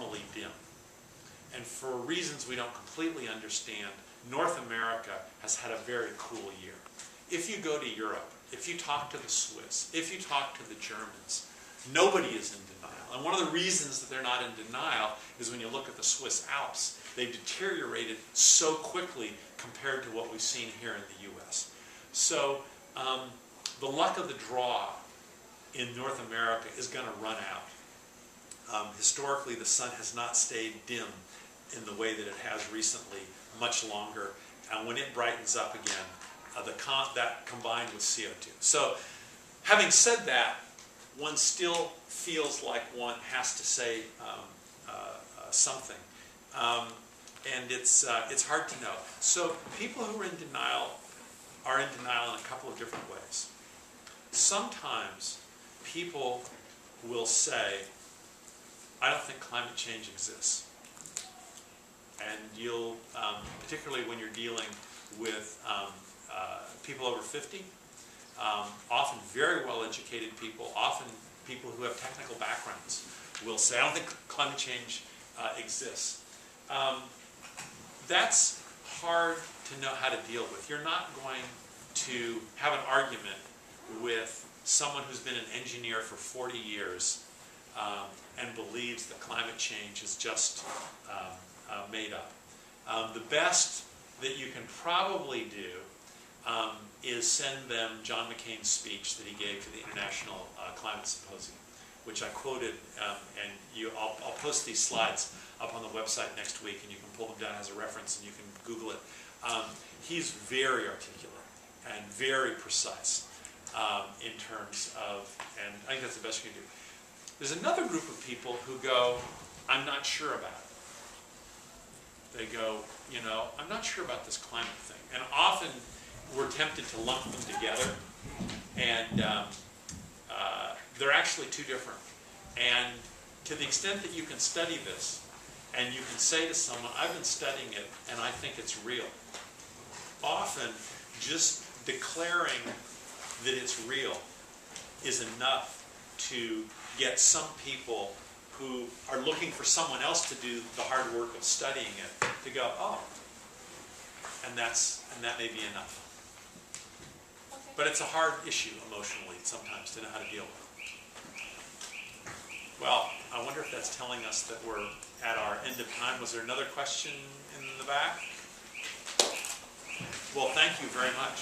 abnormally dim. And for reasons we don't completely understand, North America has had a very cool year. If you go to Europe, if you talk to the Swiss, if you talk to the Germans, nobody is in denial. And one of the reasons that they're not in denial is when you look at the Swiss Alps, they've deteriorated so quickly compared to what we've seen here in the US. So the luck of the draw in North America is going to run out. Historically, the sun has not stayed dim in the way that it has recently, much longer. And when it brightens up again, that combined with CO2. So having said that, one still feels like one has to say something. And it's hard to know. So people who are in denial in a couple of different ways. Sometimes people will say, I don't think climate change exists. And you'll, particularly when you're dealing with people over 50, often very well-educated people, often people who have technical backgrounds, will say, I don't think climate change exists. That's hard to know how to deal with. You're not going to have an argument with someone who's been an engineer for 40 years and believes that climate change is just made up. The best that you can probably do is send them John McCain's speech that he gave to the International Climate Symposium, which I quoted, and I'll post these slides up on the website next week, and you can pull them down as a reference, and you can Google it. He's very articulate and very precise in terms of, and I think that's the best you can do. There's another group of people who go, I'm not sure about it. They go, I'm not sure about this climate thing. And often we're tempted to lump them together, and they're actually two different. And to the extent that you can study this, and you can say to someone, I've been studying it, and I think it's real. Often, just declaring that it's real is enough to get some people who are looking for someone else to do the hard work of studying it to go, oh, and that may be enough. Okay. But it's a hard issue emotionally sometimes to know how to deal with. Well, I wonder if that's telling us that we're at our end of time. Was there another question in the back? Well, thank you very much.